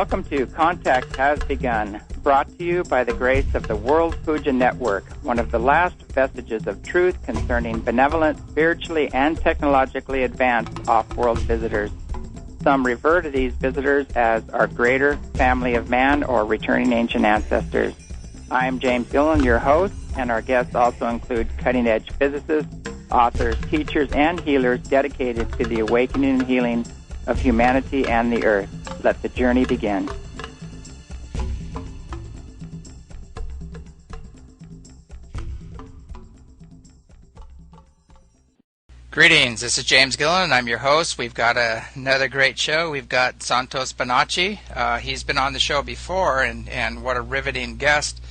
Welcome to Contact Has Begun, brought to you by the grace of the World Puja Network, one of the last vestiges of truth concerning benevolent, spiritually and technologically advanced off-world visitors. Some refer to these visitors as our greater family of man or returning ancient ancestors. I am James Gilliland, your host, and our guests also include cutting-edge physicists, authors, teachers, and healers dedicated to the awakening and healing of humanity and the earth. Let the journey begin. Greetings, this is James Gilliland. I'm your host. We've got another great show. We've got Santos Bonacci. He's been on the show before, and what a riveting guest.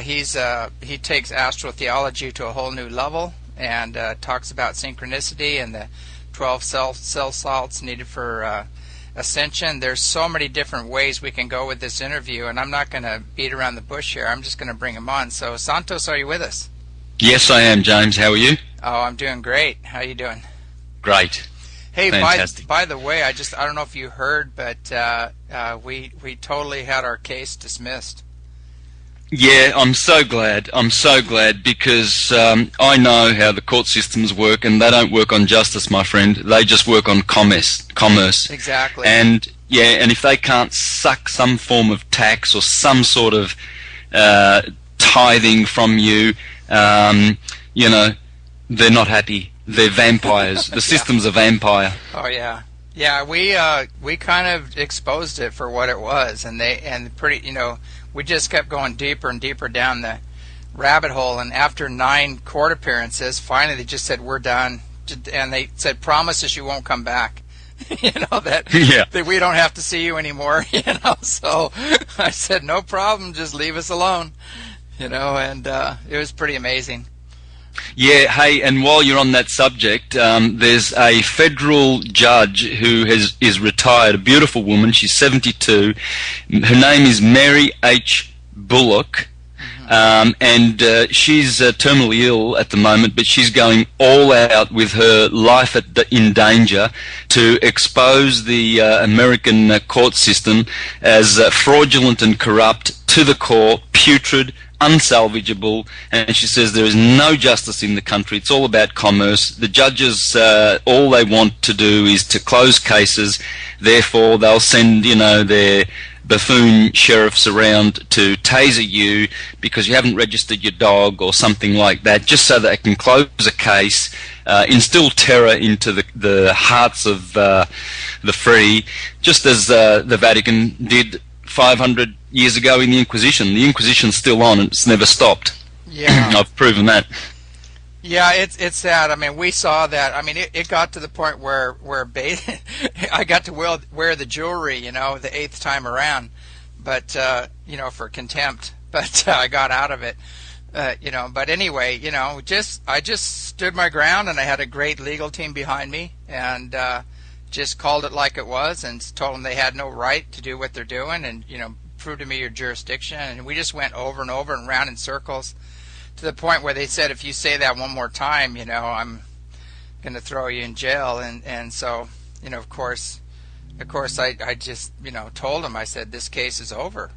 He takes astro-theology to a whole new level and talks about synchronicity and the 12 cell salts needed for ascension. There's so many different ways we can go with this interview, and I'm not going to beat around the bush here. I'm just going to bring him on. So, Santos, are you with us? Yes, I am, James. How are you? Oh, I'm doing great. How are you doing? Great. Hey, fantastic. by the way, I don't know if you heard, but we totally had our case dismissed. Yeah, I'm so glad. I'm so glad because I know how the court systems work, and they don't work on justice, my friend. They just work on commerce. Exactly. And if they can't suck some form of tax or some sort of tithing from you, they're not happy. They're vampires. The system's a vampire. Oh yeah. Yeah, we kind of exposed it for what it was, and we just kept going deeper and deeper down the rabbit hole, and after 9 court appearances, finally they just said, we're done, and they said, promise us you won't come back. that we don't have to see you anymore, so I said, no problem, just leave us alone, and it was pretty amazing. Yeah, hey, and while you're on that subject, there's a federal judge who is retired, a beautiful woman. She's 72. Her name is Mary H. Bullock, and she's terminally ill at the moment, but she's going all out with her life in danger to expose the American court system as fraudulent and corrupt, to the core, putrid, unsalvageable, and she says there is no justice in the country. It's all about commerce. The judges, all they want to do is to close cases. Therefore, they'll send, their buffoon sheriffs around to taser you because you haven't registered your dog or something like that, just so that they can close a case, instill terror into the hearts of the free, just as the Vatican did 500 years ago in the Inquisition. The Inquisition's still on, and it's never stopped. Yeah. I've proven that. Yeah, it's sad. I mean, we saw that. I mean, it got to the point where I got to wear the jewelry, the 8th time around, but for contempt. But I got out of it, But anyway, I just stood my ground, and I had a great legal team behind me, and just called it like it was, and told them they had no right to do what they're doing, and prove to me your jurisdiction. And we just went over and over and round in circles, to the point where they said, if you say that one more time, I'm going to throw you in jail. And so, of course I just, told them, I said, this case is over.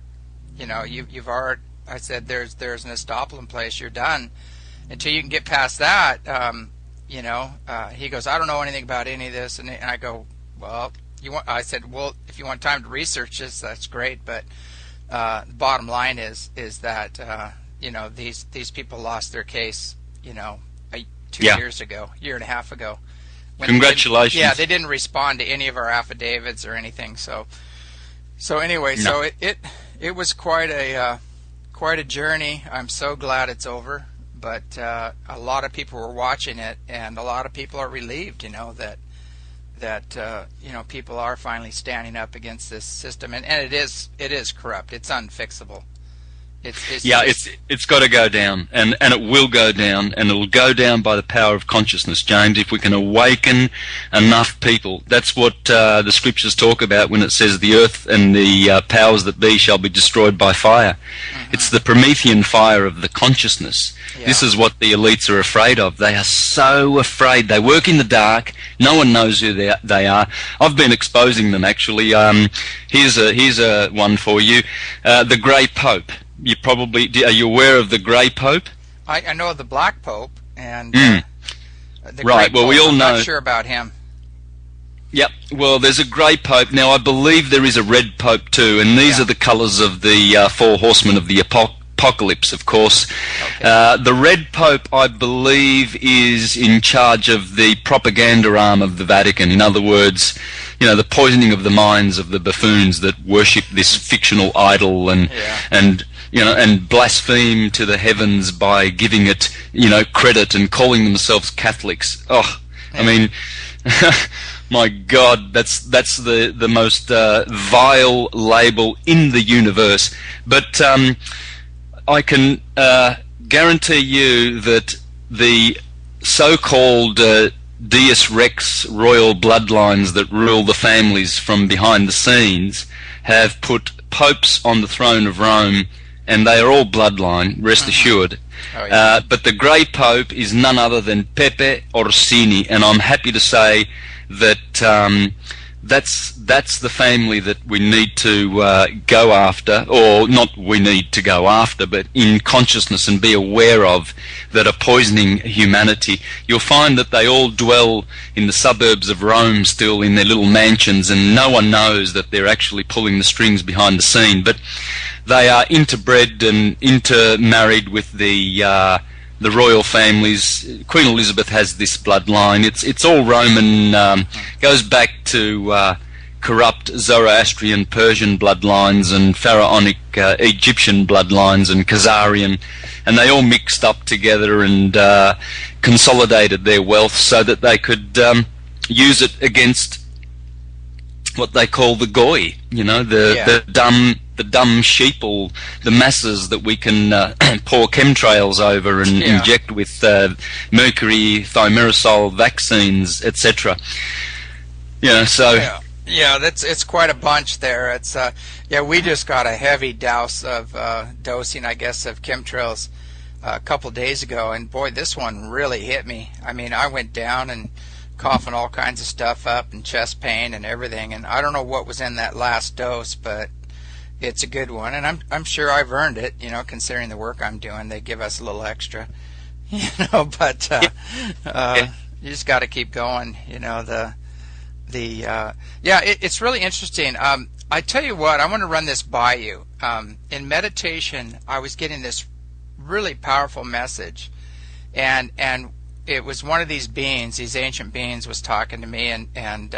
You've already, I said, there's an estoppel in place, you're done. Until you can get past that, he goes, I don't know anything about any of this. And I go, well, I said, well, if you want time to research this, that's great. But the bottom line is that, these people lost their case, 2 years ago, year and a half ago. Congratulations. They didn't respond to any of our affidavits or anything. So anyway, no. So it was quite a journey. I'm so glad it's over. But a lot of people were watching it, and a lot of people are relieved, that people are finally standing up against this system, and it is corrupt. It's unfixable. It's got to go down, and it will go down, and it will go down by the power of consciousness, James. If we can awaken enough people, that's what the scriptures talk about when it says the earth and the powers that be shall be destroyed by fire. Mm-hmm. It's the Promethean fire of the consciousness. Yeah. This is what the elites are afraid of. They are so afraid. They work in the dark. No one knows who they are. I've been exposing them, actually. Here's a one for you. The Grey Pope. Are you aware of the Grey Pope? I know of the Black Pope, and the right. Well, Pope, we all know. I'm not sure about him. Yep. Well, there's a Grey Pope. Now, I believe there is a Red Pope too, and these are the colours of the four horsemen of the apocalypse, of course. Okay. The Red Pope, I believe, is in charge of the propaganda arm of the Vatican. In other words, the poisoning of the minds of the buffoons that worship this fictional idol and blaspheme to the heavens by giving it, credit and calling themselves Catholics. Oh, yeah. I mean, my God, that's the most vile label in the universe. But I can guarantee you that the so-called Deus Rex royal bloodlines that rule the families from behind the scenes have put popes on the throne of Rome, and they are all bloodline, rest assured. Oh, yeah. But the Grey Pope is none other than Pepe Orsini, and I'm happy to say that that's the family that we need to go after, or not we need to go after, but in consciousness and be aware of, that are poisoning humanity. You'll find that they all dwell in the suburbs of Rome still in their little mansions, and no one knows that they're actually pulling the strings behind the scene. But they are interbred and intermarried with the royal families. Queen Elizabeth has this bloodline. It's all Roman. Goes back to corrupt Zoroastrian Persian bloodlines and pharaonic Egyptian bloodlines and Khazarian, and they all mixed up together and consolidated their wealth so that they could use it against what they call the goy, the dumb sheeple, the masses that we can pour chemtrails over and inject with mercury, thimerosal vaccines, etc. It's quite a bunch there. It's we just got a heavy dosing, I guess, of chemtrails a couple days ago, and boy, this one really hit me. I mean, I went down and coughing all kinds of stuff up and chest pain and everything, and I don't know what was in that last dose, but it's a good one, and I'm sure I've earned it, considering the work I'm doing. They give us a little extra, but you just got to keep going, it's really interesting. I tell you what, I want to run this by you. In meditation, I was getting this really powerful message, and it was one of these beings, these ancient beings, was talking to me, and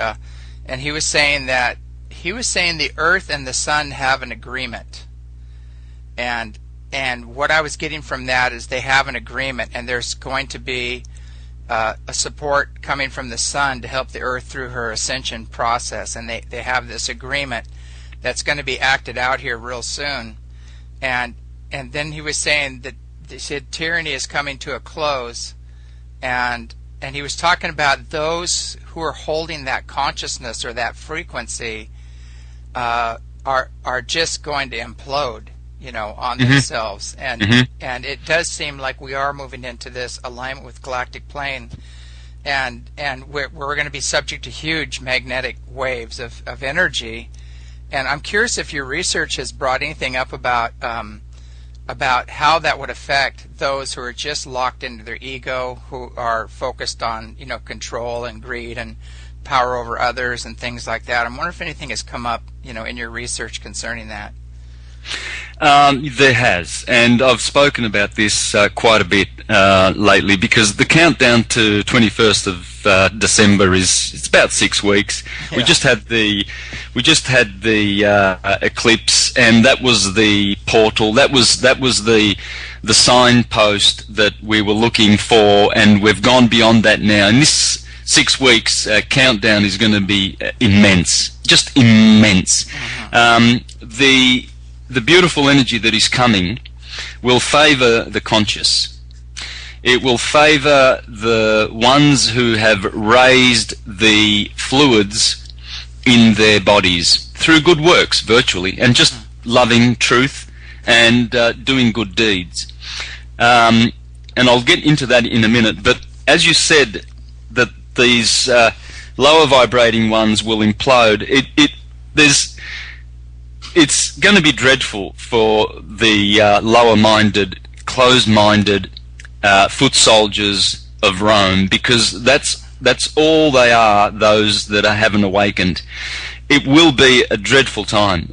he was saying that the earth and the sun have an agreement, and what I was getting from that is they have an agreement, and there's going to be a support coming from the sun to help the earth through her ascension process, and they have this agreement that's going to be acted out here real soon. And then he was saying that they said tyranny is coming to a close, and he was talking about those who are holding that consciousness or that frequency are just going to implode, on themselves, and it does seem like we are moving into this alignment with galactic plane, and we're going to be subject to huge magnetic waves of energy. And I'm curious if your research has brought anything up about how that would affect those who are just locked into their ego, who are focused on control and greed and power over others and things like that. I'm wondering if anything has come up in your research concerning that. There has, and I've spoken about this quite a bit lately, because the countdown to 21st of December it's about 6 weeks. Yeah. We just had the eclipse, and that was the portal. That was the signpost that we were looking for, and we've gone beyond that now. And this 6 weeks countdown is going to be immense, just immense. The beautiful energy that is coming will favour the conscious. It will favour the ones who have raised the fluids in their bodies through good works, virtually, and just loving truth and doing good deeds. And I'll get into that in a minute, but as you said, that these lower vibrating ones will implode, it's going to be dreadful for the lower-minded, closed-minded foot soldiers of Rome, because that's all they are, those that haven't awakened. It will be a dreadful time.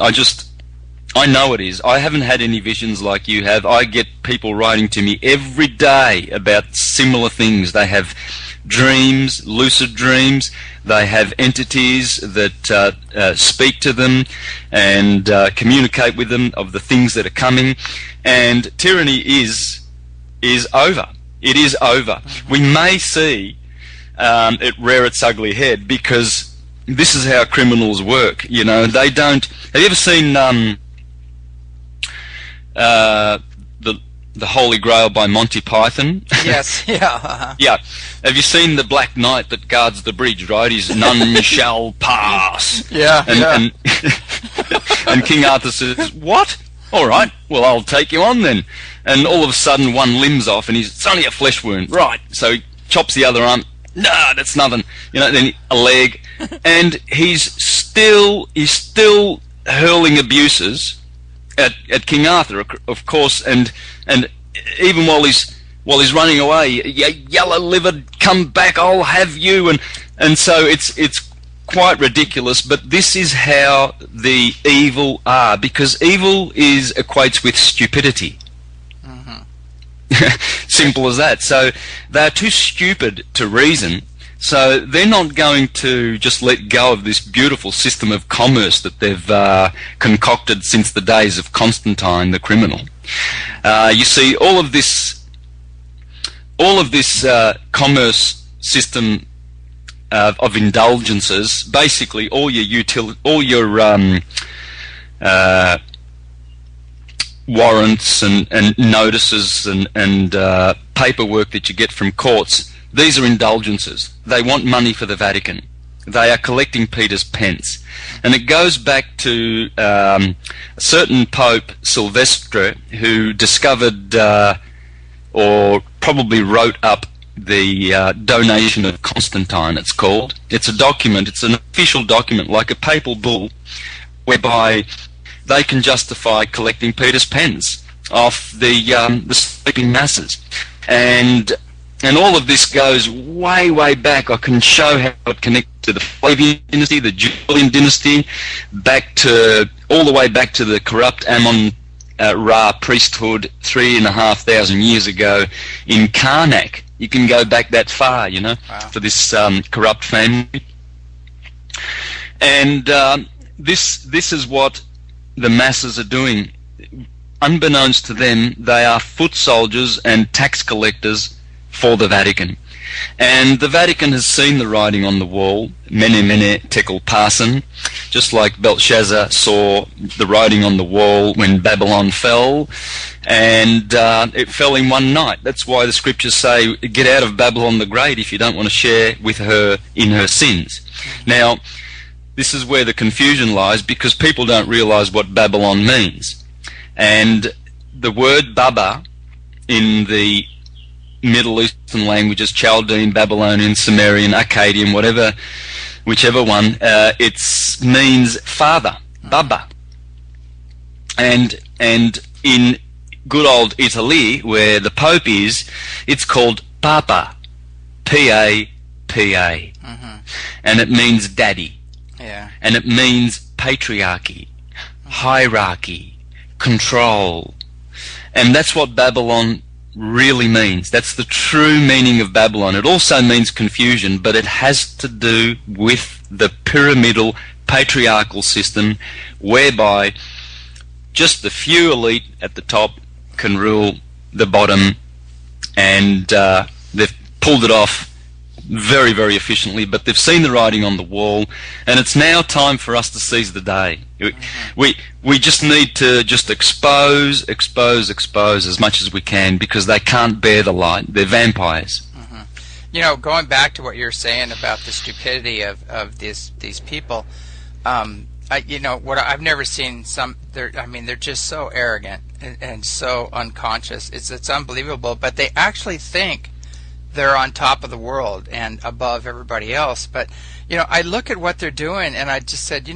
I know it is. I haven't had any visions like you have. I get people writing to me every day about similar things. They have dreams, lucid dreams. They have entities that speak to them and communicate with them of the things that are coming. And tyranny is over. It is over. We may see it rear its ugly head, because this is how criminals work. You know, they don't. Have you ever seen the Holy Grail by Monty Python? Yes, yeah. Yeah. Have you seen the Black Knight that guards the bridge, right? He's none shall pass. Yeah, and and King Arthur says, what? All right, well, I'll take you on then. And all of a sudden one limb's off, and it's only a flesh wound. Right, so he chops the other arm. No, that's nothing. You know, then a leg. And he's still hurling abuses at King Arthur, of course, and even while he's running away, yellow-livered, come back, I'll have you, and so it's quite ridiculous. But this is how the evil are, because evil equates with stupidity. Simple as that. So they're too stupid to reason. So they're not going to just let go of this beautiful system of commerce that they've concocted since the days of Constantine the criminal. You see, all of this commerce system of indulgences, basically all your warrants and notices and paperwork that you get from courts, these are indulgences. They want money for the Vatican. They are collecting Peter's pence. And it goes back to a certain Pope, Sylvester, who discovered or probably wrote up the donation of Constantine, it's called. It's a document, it's an official document, like a papal bull, whereby they can justify collecting Peter's pence off the sleeping masses. And all of this goes way, way back. I can show how it connects to the Flavian dynasty, the Gilliland dynasty, all the way back to the corrupt Ammon-Ra priesthood 3,500 years ago in Karnak. You can go back that far, you know, wow, for this corrupt family. And this is what the masses are doing. Unbeknownst to them, they are foot soldiers and tax collectors for the Vatican. And the Vatican has seen the writing on the wall, Mene Mene Tekel Parsin, just like Belshazzar saw the writing on the wall when Babylon fell, and it fell in one night. That's why the scriptures say, get out of Babylon the Great if you don't want to share with her in her sins. Now, this is where the confusion lies, because people don't realize what Babylon means. And the word Baba in the Middle Eastern languages, Chaldean, Babylonian, Sumerian, Akkadian, whichever one, it means father, Baba. And in good old Italy, where the Pope is, it's called Papa, P-A-P-A. And it means daddy. Yeah. And it means patriarchy, hierarchy, control. And that's what Babylon really means. That's the true meaning of Babylon. It also means confusion, but it has to do with the pyramidal patriarchal system, whereby just the few elite at the top can rule the bottom, and they've pulled it off very, very efficiently, but they've seen the writing on the wall, and it's now time for us to seize the day. We just need to just expose as much as we can, because they can't bear the light. They're vampires. You know, going back to what you're saying about the stupidity of these people, I've never seen some. They're just so arrogant and so unconscious. It's unbelievable. But they actually think they're on top of the world and above everybody else. But I look at what they're doing, and I just said,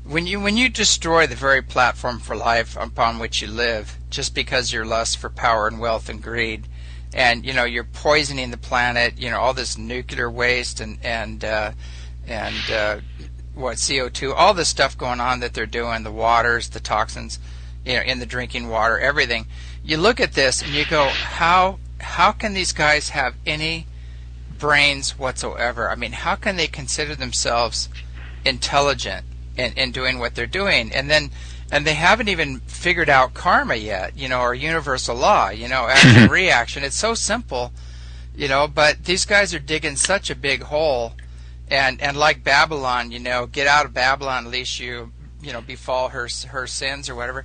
when you destroy the very platform for life upon which you live, just because your lust for power and wealth and greed, and you're poisoning the planet, all this nuclear waste and CO2, all this stuff going on that they're doing, the waters, the toxins, in the drinking water, everything. You look at this and you go, how can these guys have any brains whatsoever? I mean, how can they consider themselves intelligent in doing what they're doing? And they haven't even figured out karma yet, or universal law, action and reaction. It's so simple, but these guys are digging such a big hole. And like Babylon, get out of Babylon, at least you befall her sins or whatever.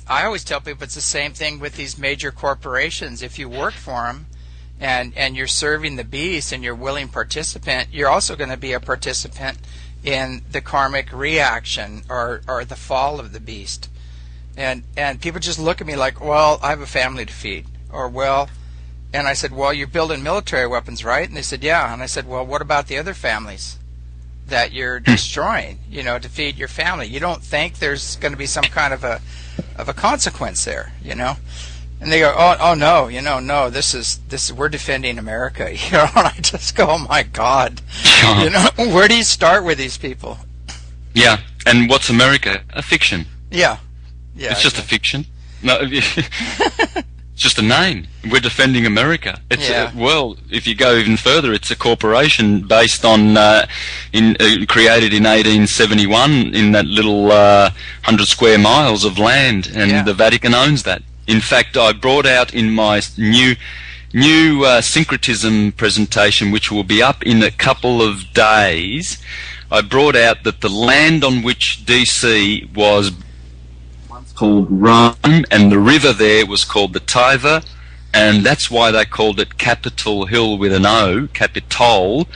I always tell people it's the same thing with these major corporations. If you work for them and you're serving the beast and you're a willing participant, you're also going to be a participant in the karmic reaction or the fall of the beast. And people just look at me like, well, I have a family to feed, or well. And I said, well, you're building military weapons, right? And they said, yeah. And I said, well, what about the other families that you're destroying, to feed your family? You don't think there's going to be some kind of a consequence there, And they go, oh no, no, this is we're defending America, And I just go, oh my God, where do you start with these people? Yeah, and what's America? A fiction. Yeah. It's just a fiction. No. It's just a name. We're defending America. It's well, if you go even further, it's a corporation based on created in 1871 in that little 100 square miles of land, and the Vatican owns that. In fact, I brought out in my new syncretism presentation, which will be up in a couple of days, I brought out that the land on which DC was called Rome, and the river there was called the Tiber, and that's why they called it Capitol Hill with an O, Capitol,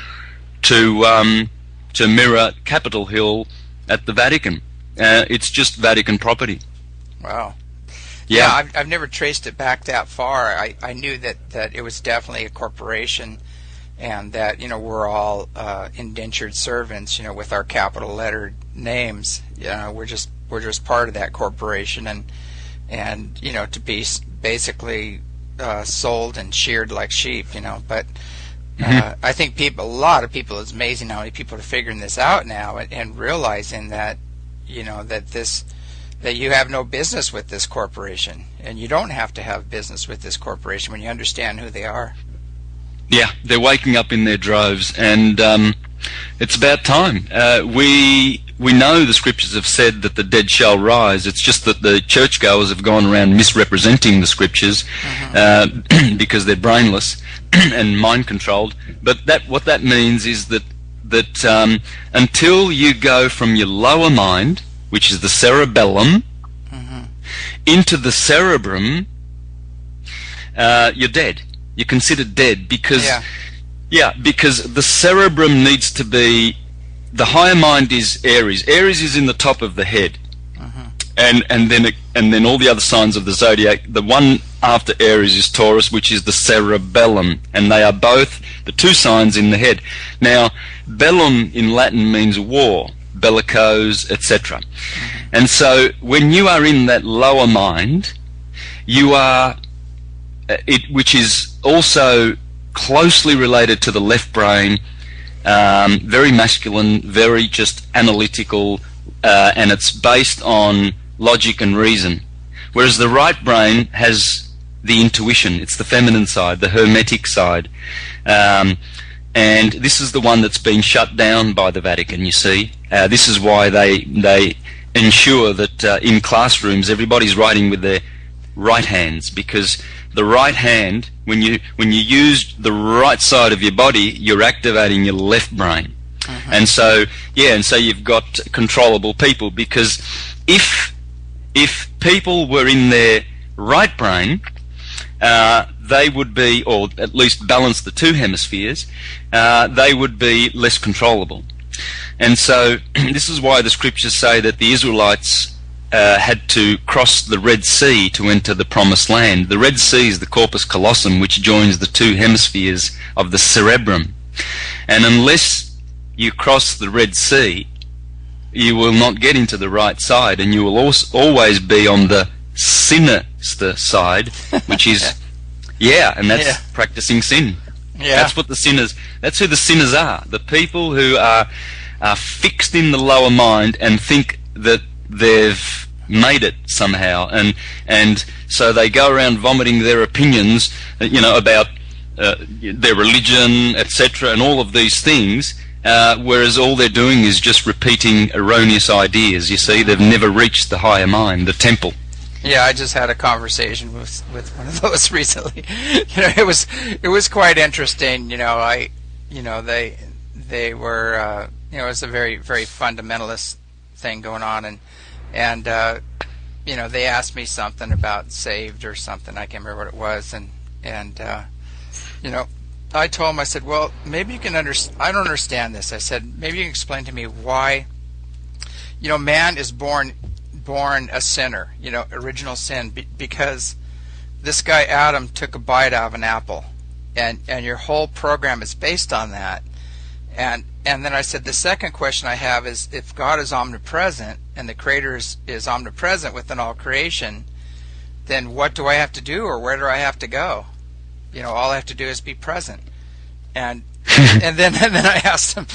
to mirror Capitol Hill at the Vatican. It's just Vatican property. Wow. Yeah, I've never traced it back that far. I knew that it was definitely a corporation, and that we're all indentured servants, with our capital lettered names. We're just part of that corporation, and to be basically sold and sheared like sheep, But I think a lot of people, it's amazing how many people are figuring this out now and realizing that that you have no business with this corporation, and you don't have to have business with this corporation when you understand who they are. Yeah, they're waking up in their droves, and it's about time. We know the scriptures have said that the dead shall rise. It's just that the churchgoers have gone around misrepresenting the scriptures because they're brainless and mind-controlled. But what that means is that until you go from your lower mind, which is the cerebellum, into the cerebrum, you're dead. You're considered dead because because the cerebrum needs to be. The higher mind is Aries. Aries is in the top of the head, and then all the other signs of the zodiac. The one after Aries is Taurus, which is the cerebellum, and they are both the two signs in the head. Now, bellum in Latin means war, bellicose, etc. And so, when you are in that lower mind, you are which is also closely related to the left brain. Very masculine, very just analytical, and it's based on logic and reason. Whereas the right brain has the intuition. It's the feminine side, the hermetic side. And this is the one that's been shut down by the Vatican, you see. This is why they ensure that in classrooms everybody's writing with their right hands, because the right hand, when you use the right side of your body, you're activating your left brain. And so you've got controllable people, because if people were in their right brain, they would be, or at least balance the two hemispheres, they would be less controllable. And so this is why the scriptures say that the Israelites had to cross the Red Sea to enter the Promised Land. The Red Sea is the corpus callosum, which joins the two hemispheres of the cerebrum. And unless you cross the Red Sea, you will not get into the right side, and you will always be on the sinister side, which is, and that's practicing sin. Yeah. That's what the sinners, that's who the sinners are. The people who are fixed in the lower mind and think that they've made it somehow, and so they go around vomiting their opinions, about their religion, etc., and all of these things, whereas all they're doing is just repeating erroneous ideas. You see, they've never reached the higher mind, the temple. Yeah, I just had a conversation with one of those recently. It was quite interesting. They were it was a very, very fundamentalist thing going on, and they asked me something about saved or something. I can't remember what it was, and I told him, I said, well, maybe you can understand. I don't understand this. I said, maybe you can explain to me why, man is born a sinner, original sin, because this guy Adam took a bite out of an apple, and your whole program is based on that. And then I said, the second question I have is, if God is omnipresent and the Creator is omnipresent within all creation, then what do I have to do, or where do I have to go? All I have to do is be present. And then I asked him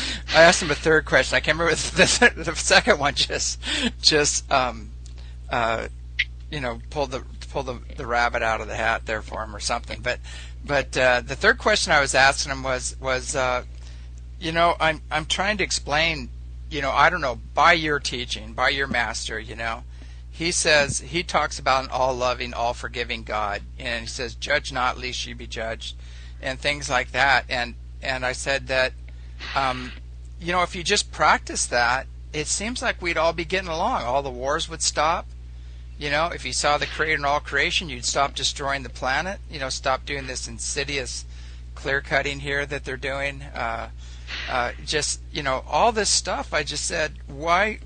a third question. I can't remember the second one. Pulled the rabbit out of the hat there for him or something. But the third question I was asking him was I'm trying to explain, I don't know, by your teaching, by your master, He says, he talks about an all-loving, all-forgiving God, and he says, judge not, lest ye be judged, and things like that. And I said that, if you just practice that, it seems like we'd all be getting along. All the wars would stop. If you saw the Creator in all creation, you'd stop destroying the planet. Stop doing this insidious clear-cutting here that they're doing. All this stuff. I just said, why?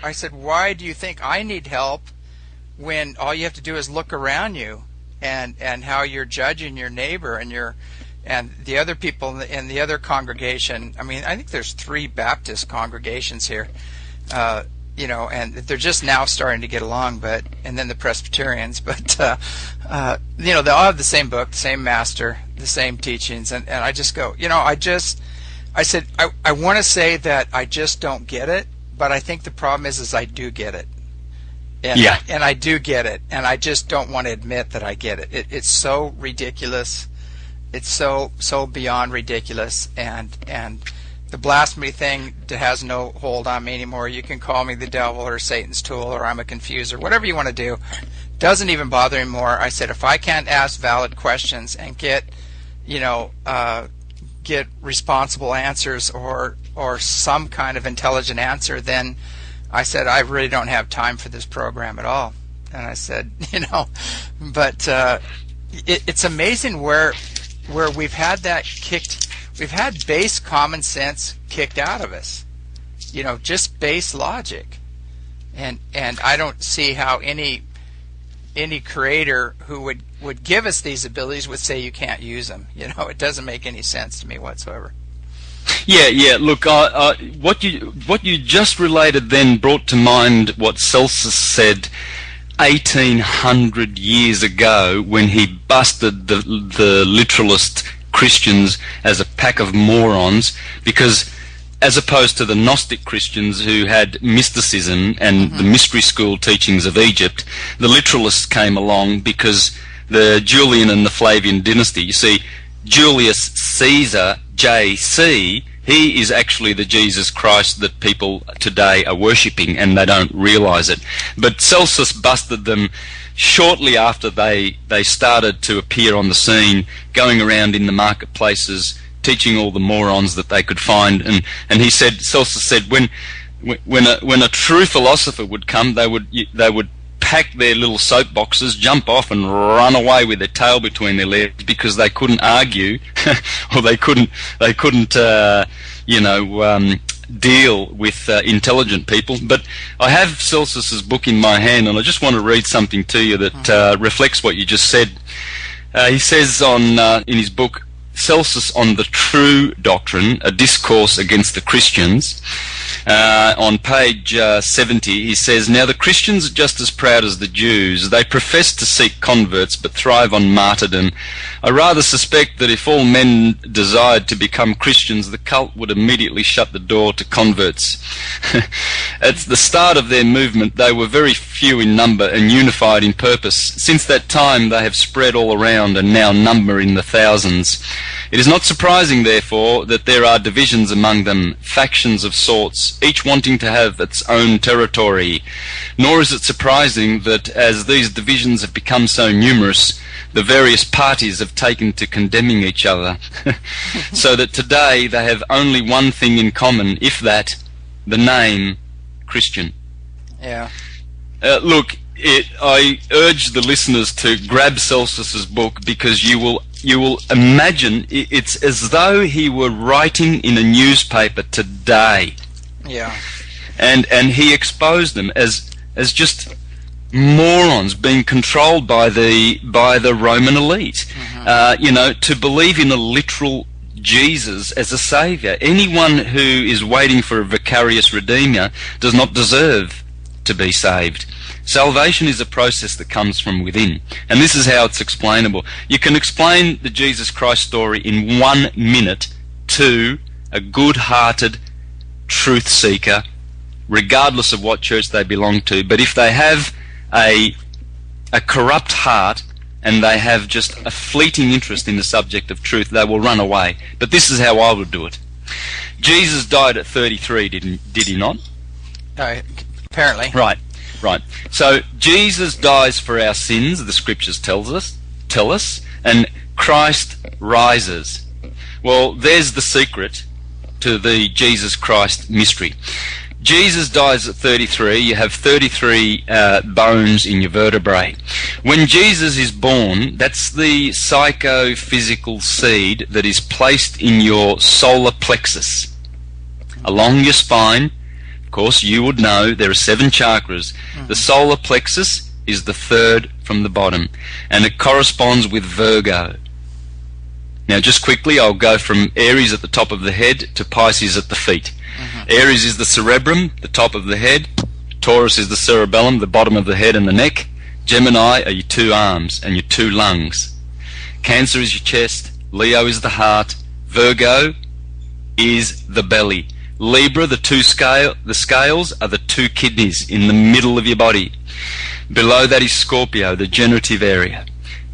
I said, why do you think I need help when all you have to do is look around you and how you're judging your neighbor and the other people in the other congregation? I mean, I think there's 3 Baptist congregations here, and they're just now starting to get along, and then the Presbyterians, they all have the same book, the same master, the same teachings, and I just go, I said, I want to say that I just don't get it, but I think the problem is I do get it. And I do get it, and I just don't want to admit that I get it. It's so ridiculous. It's so beyond ridiculous, and the blasphemy thing has no hold on me anymore. You can call me the devil or Satan's tool or I'm a confuser, whatever you want to do. Doesn't even bother me more. I said, if I can't ask valid questions and get responsible answers or some kind of intelligent answer, then I said, I really don't have time for this program at all. And I said, but it's amazing where we've had that kicked, we've had base common sense kicked out of us, just base logic. And I don't see how any creator who would give us these abilities would say you can't use them. It doesn't make any sense to me whatsoever. Yeah. Look, what you just related then brought to mind what Celsus said 1800 years ago when he busted the literalist Christians as a pack of morons, because as opposed to the Gnostic Christians who had mysticism and the mystery school teachings of Egypt, the literalists came along because the Julian and the Flavian dynasty, you see, Julius Caesar, JC, he is actually the Jesus Christ that people today are worshipping, and they don't realize it. But Celsus busted them shortly after they started to appear on the scene, going around in the marketplaces, teaching all the morons that they could find. And he said, Celsus said, when a true philosopher would come, they would pack their little soapboxes, jump off, and run away with their tail between their legs because they couldn't argue, or they couldn't deal with intelligent people. But I have Celsus's book in my hand, and I just want to read something to you that reflects what you just said. He says in his book, Celsus on the True Doctrine, a Discourse Against the Christians, on page 70, he says, "Now the Christians are just as proud as the Jews. They profess to seek converts, but thrive on martyrdom. I rather suspect that if all men desired to become Christians, the cult would immediately shut the door to converts." At the start of their movement, they were very few in number and unified in purpose. Since that time, they have spread all around and now number in the thousands. It is not surprising, therefore, that there are divisions among them, factions of sorts, each wanting to have its own territory. Nor is it surprising that as these divisions have become so numerous, the various parties have taken to condemning each other, so that today they have only one thing in common, if that, the name Christian. Yeah. Look, I urge the listeners to grab Celsus's book, because you will imagine it's as though he were writing in a newspaper today. Yeah. And he exposed them as just morons being controlled by the Roman elite. To believe in a literal Jesus as a saviour. Anyone who is waiting for a vicarious redeemer does not deserve to be saved. Salvation is a process that comes from within, and this is how it's explainable. You can explain the Jesus Christ story in 1 minute to a good-hearted truth seeker, regardless of what church they belong to. But if they have a corrupt heart and they have just a fleeting interest in the subject of truth, they will run away. But this is how I would do it. Jesus died at 33, did he not? Apparently. Right. So Jesus dies for our sins, the scriptures tell us, and Christ rises. Well, there's the secret to the Jesus Christ mystery. Jesus dies at 33. You have 33 bones in your vertebrae. When Jesus is born, that's the psychophysical seed that is placed in your solar plexus, along your spine. Of course, you would know there are 7 chakras. The solar plexus is the third from the bottom, and it corresponds with Virgo. Now, just quickly, I'll go from Aries at the top of the head to Pisces at the feet. Aries is the cerebrum, the top of the head. Taurus is the cerebellum, the bottom of the head and the neck. Gemini are your 2 arms and your 2 lungs. Cancer is your chest. Leo is the heart. Virgo is the belly. Libra, the scales are the 2 kidneys in the middle of your body. Below that is Scorpio, the generative area.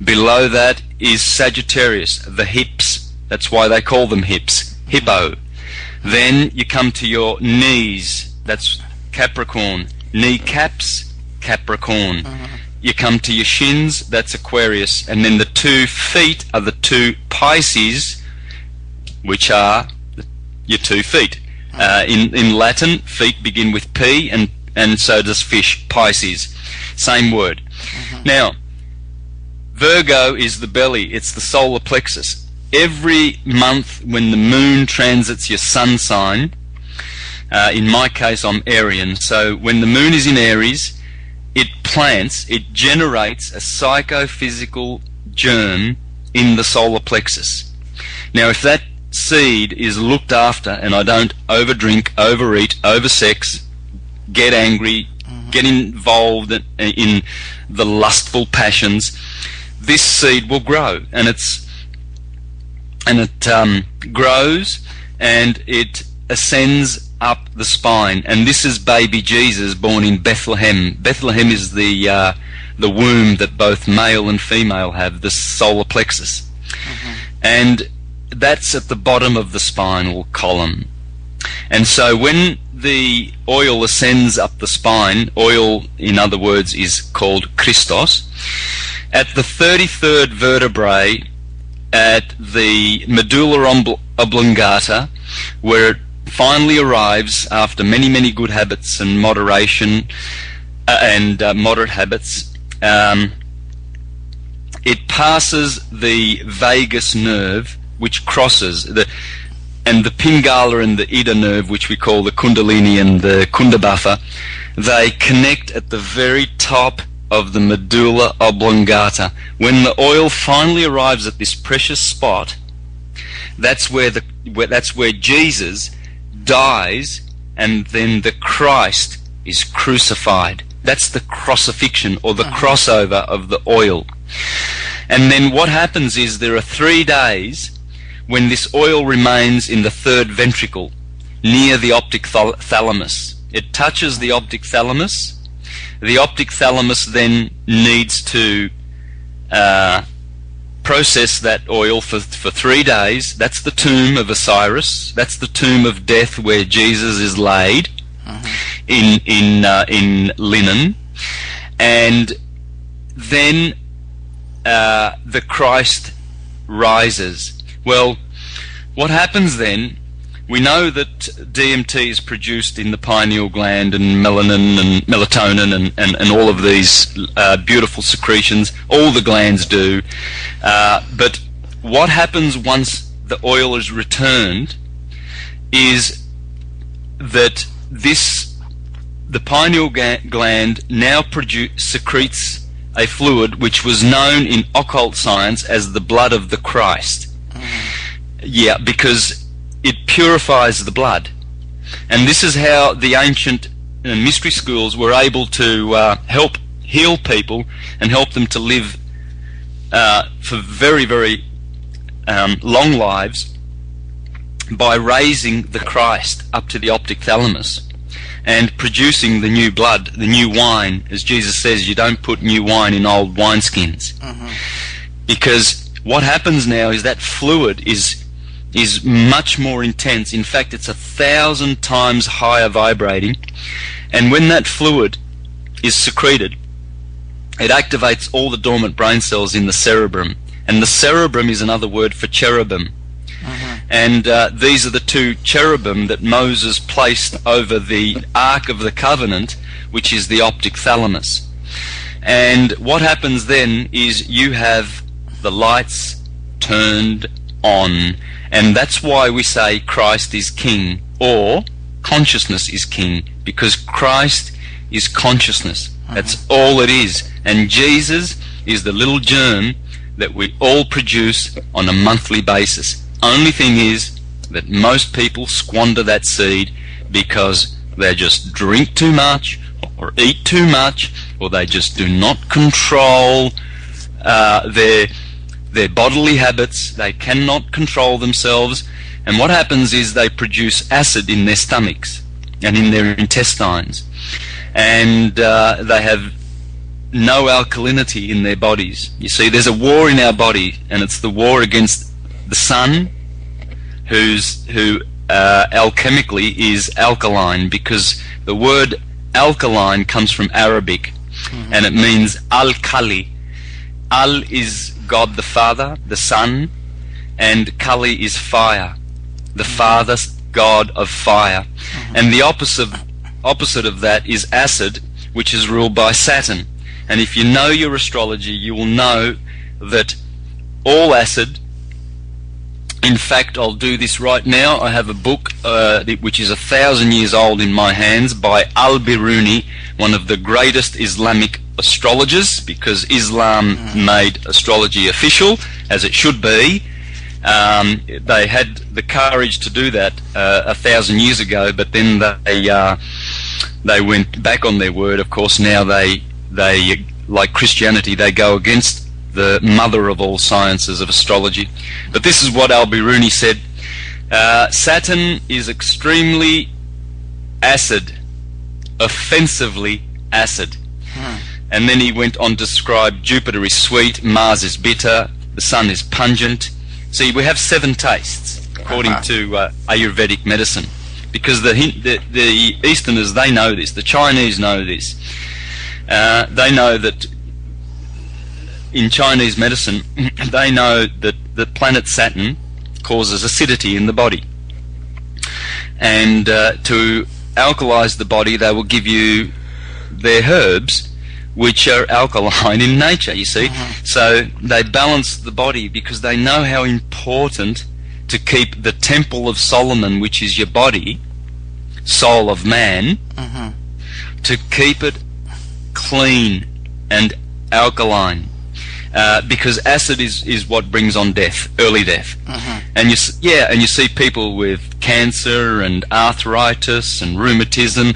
Below that is Sagittarius, the hips. That's why they call them hips. Hippo. Then you come to your knees. That's Capricorn. Kneecaps, Capricorn. You come to your shins. That's Aquarius. And then the 2 feet are the 2 Pisces, which are your 2 feet. In Latin, feet begin with P, and so does fish, Pisces. Same word. Now, Virgo is the belly. It's the solar plexus. Every month when the moon transits your sun sign, in my case I'm Arian, so when the moon is in Aries, it generates a psychophysical germ in the solar plexus. Now, if that seed is looked after, and I don't overdrink, overeat, oversex, get angry, get involved in the lustful passions, this seed will grow, and it grows and it ascends up the spine. And this is baby Jesus born in Bethlehem. Bethlehem is the womb that both male and female have, the solar plexus, and that's at the bottom of the spinal column. And so when the oil ascends up the spine, oil, in other words, is called Christos. At the 33rd vertebrae, at the medulla oblongata, where it finally arrives after many, many good habits and moderation and moderate habits, it passes the vagus nerve, which crosses and the Pingala and the Ida nerve, which we call the Kundalini and the Kundabhafa, they connect at the very top of the medulla oblongata. When the oil finally arrives at this precious spot, that's where Jesus dies, and then the Christ is crucified. That's the crucifixion, or the crossover of the oil. And then what happens is there are 3 days when this oil remains in the third ventricle, near the optic thalamus. It touches the optic thalamus. The optic thalamus then needs to process that oil for 3 days. That's the tomb of Osiris. That's the tomb of death where Jesus is laid in linen. And then the Christ rises. Well, what happens then, we know that DMT is produced in the pineal gland, and melanin and melatonin and all of these beautiful secretions. All the glands do. But what happens once the oil is returned is that the pineal gland now secretes a fluid which was known in occult science as the blood of the Christ. Yeah, because it purifies the blood. And this is how the ancient mystery schools were able to help heal people and help them to live for very, very long lives by raising the Christ up to the optic thalamus and producing the new blood, the new wine. As Jesus says, you don't put new wine in old wineskins. Because what happens now is that fluid is much more intense. In fact, it's 1,000 times higher vibrating. And when that fluid is secreted, it activates all the dormant brain cells in the cerebrum. And the cerebrum is another word for cherubim. And these are the 2 cherubim that Moses placed over the Ark of the Covenant, which is the optic thalamus. And what happens then is you have the lights turned on. And that's why we say Christ is king, or consciousness is king, because Christ is consciousness. That's all it is. And Jesus is the little germ that we all produce on a monthly basis. Only thing is that most people squander that seed because they just drink too much or eat too much, or they just do not control their bodily habits. They cannot control themselves, and what happens is they produce acid in their stomachs and in their intestines, and they have no alkalinity in their bodies. You see, there's a war in our body, and it's the war against the sun, who alchemically is alkaline, because the word alkaline comes from Arabic, and it means al-kali. Al is God the Father, the Son, and Kali is fire, the Father, God of fire. And the opposite of that is acid, which is ruled by Saturn. And if you know your astrology, you will know that all acid, in fact, I'll do this right now. I have a book which is 1,000 years old in my hands by Al-Biruni, one of the greatest Islamic astrologers, because Islam made astrology official, as it should be. They had the courage to do that 1,000 years ago, but then they went back on their word. Of course, now they like Christianity, they go against the mother of all sciences of astrology. But this is what Al-Biruni said. Saturn is extremely acid, offensively acid. And then he went on to describe Jupiter is sweet, Mars is bitter, the Sun is pungent. See, we have 7 tastes, according to Ayurvedic medicine. because the Easterners, they know this. The Chinese know this. They know that in Chinese medicine, they know that the planet Saturn causes acidity in the body. And to alkalize the body, they will give you their herbs, which are alkaline in nature, you see. So they balance the body because they know how important to keep the temple of Solomon, which is your body, soul of man, to keep it clean and alkaline. Because acid is what brings on death, early death. And you see people with cancer and arthritis and rheumatism.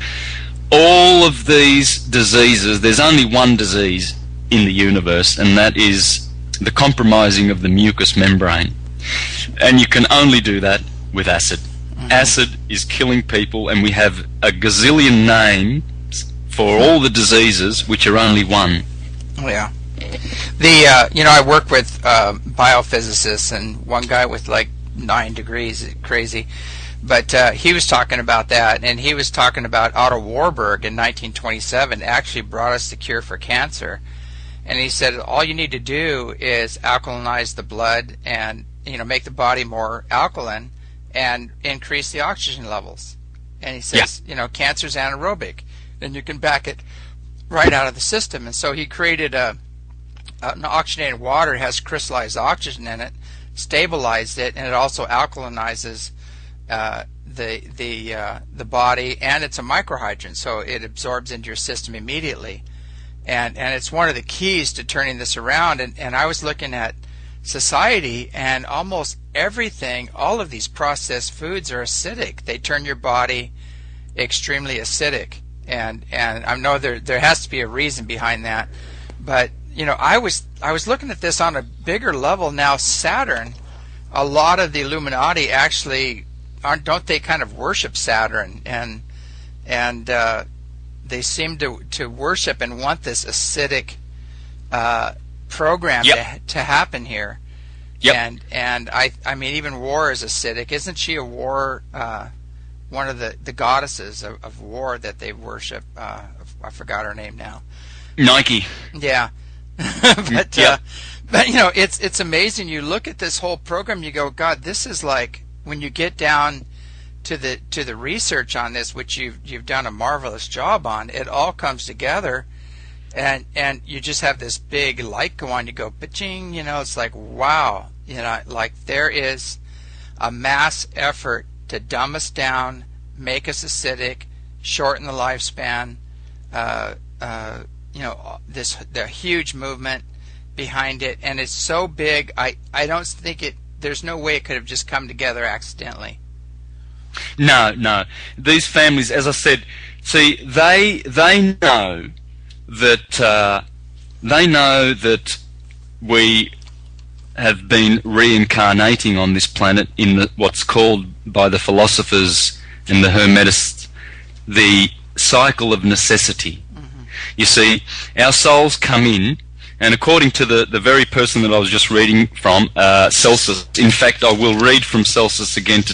All of these diseases, there's only one disease in the universe, and that is the compromising of the mucous membrane. And you can only do that with acid. Acid is killing people, and we have a gazillion names for all the diseases, which are only one. Yeah. I work with biophysicists, and one guy with like 9 degrees, crazy. But he was talking about that, and he was talking about Otto Warburg in 1927 actually brought us the cure for cancer. And he said all you need to do is alkalinize the blood and make the body more alkaline and increase the oxygen levels. And he says, cancer's anaerobic, and you can back it right out of the system. And so he created an oxygenated water. It has crystallized oxygen in it, stabilized it, and it also alkalinizes the body, and it's a microhydrant, so it absorbs into your system immediately. And it's one of the keys to turning this around. And I was looking at society, and almost everything, all of these processed foods are acidic. They turn your body extremely acidic. And I know there has to be a reason behind that. But I was looking at this on a bigger level now. Saturn, a lot of the Illuminati actually don't they kind of worship Saturn, and they seem to worship and want this acidic program to happen here. And I mean, even war is acidic. Isn't she a war, one of the goddesses of war that they worship? I forgot her name now. Nike. Yeah. But it's amazing. You look at this whole program, you go, God, this is like, when you get down to the research on this, which you've done a marvelous job on, it all comes together, and you just have this big light go on. You go, ba-ching, it's like, wow, like there is a mass effort to dumb us down, make us acidic, shorten the lifespan. The huge movement behind it, and it's so big. I don't think there's no way it could have just come together accidentally. No. These families, as I said, see, they know that we have been reincarnating on this planet in what's called by the philosophers and the Hermetists the cycle of necessity. You see, our souls come in, and according to the very person that I was just reading from, Celsus, in fact, I will read from Celsus again to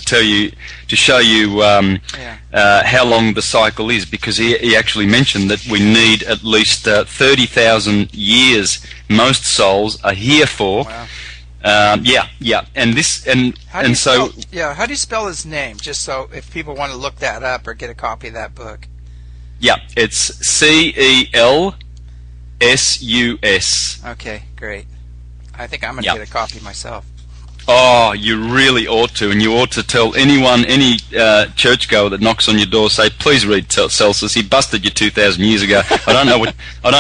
show you how long the cycle is, because he actually mentioned that we need at least 30,000 years. Most souls are here for. Wow. And this how do you spell his name? Just so if people want to look that up or get a copy of that book. Yeah, it's Celsus. Okay, great. I think I'm going to get a copy myself. Oh, you really ought to, and you ought to tell any churchgoer that knocks on your door, say, please read Celsus. He busted you 2,000 years ago. I don't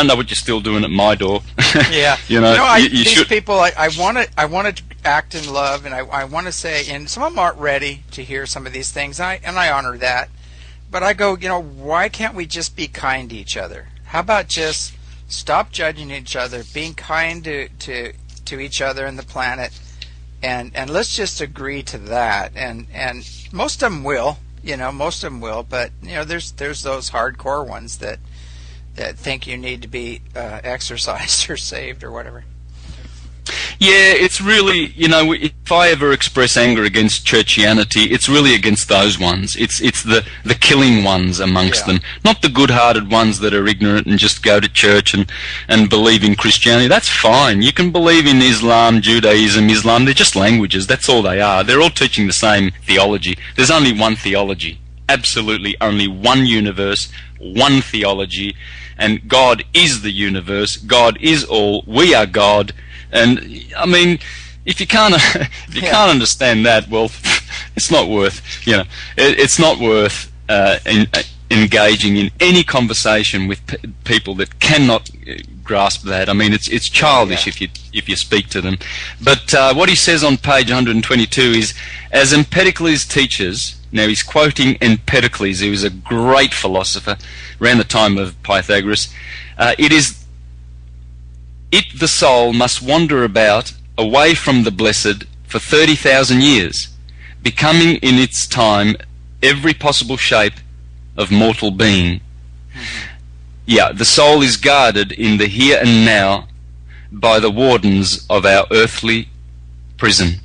know what you're still doing at my door. Yeah, you these should. people, I want to act in love, and I want to say, and some of them aren't ready to hear some of these things, and I honor that. But I go, why can't we just be kind to each other? How about just stop judging each other, being kind to each other and the planet, and let's just agree to that. And most of them will, but there's those hardcore ones that think you need to be exorcised or saved or whatever. Yeah, it's really, if I ever express anger against churchianity, it's really against those ones. It's the killing ones amongst them, not the good-hearted ones that are ignorant and just go to church and believe in Christianity. That's fine. You can believe in Islam, Judaism, Islam. They're just languages. That's all they are. They're all teaching the same theology. There's only one theology. Absolutely only one universe, one theology, and God is the universe. God is all. We are God. And I mean, if you can't can't understand that, well, it's not worth it's not worth engaging in any conversation with people that cannot grasp that. I mean, it's childish if you speak to them. But what he says on page 122 is, as Empedocles teaches. Now he's quoting Empedocles, who was a great philosopher around the time of Pythagoras. The soul must wander about away from the blessed for 30,000 years, becoming in its time every possible shape of mortal being. Yeah, the soul is guarded in the here and now by the wardens of our earthly prison.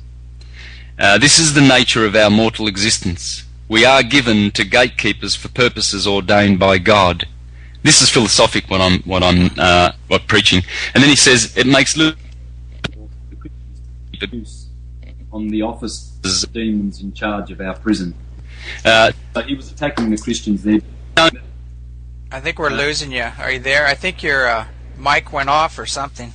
This is the nature of our mortal existence. We are given to gatekeepers for purposes ordained by God. This is philosophic what I'm preaching. And then he says it makes on the officers of demons in charge of our prison. But he was attacking the Christians there. I think we're losing you. Are you there? I think your mic went off or something.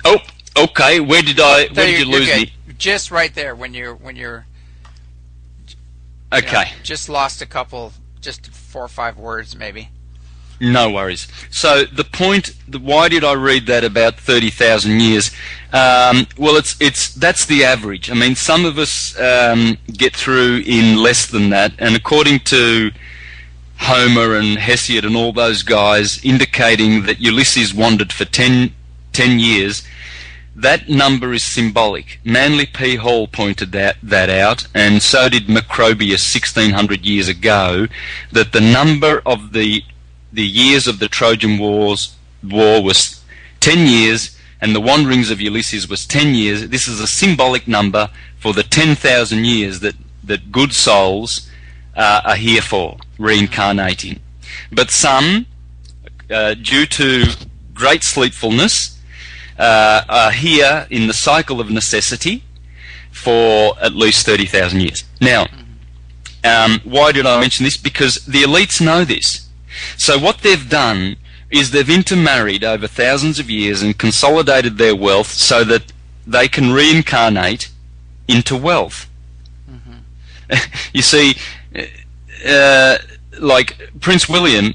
Oh, okay. Where did you lose me? Just right there when you're. Okay. Just lost a couple, just 4 or 5 words maybe. No worries. So the point, why did I read that about 30,000 years? Well, that's the average. I mean, some of us get through in less than that, and according to Homer and Hesiod and all those guys, indicating that Ulysses wandered for 10 years, that number is symbolic. Manly P. Hall pointed that out, and so did Macrobius 1600 years ago, that the number of the years of the Trojan War was 10 years, and the wanderings of Ulysses was 10 years. This is a symbolic number for the 10,000 years that good souls are here for, reincarnating. But some, due to great sleepfulness, are here in the cycle of necessity for at least 30,000 years. Now, why did I mention this? Because the elites know this. So what they've done is they've intermarried over thousands of years and consolidated their wealth so that they can reincarnate into wealth. You see, like Prince William,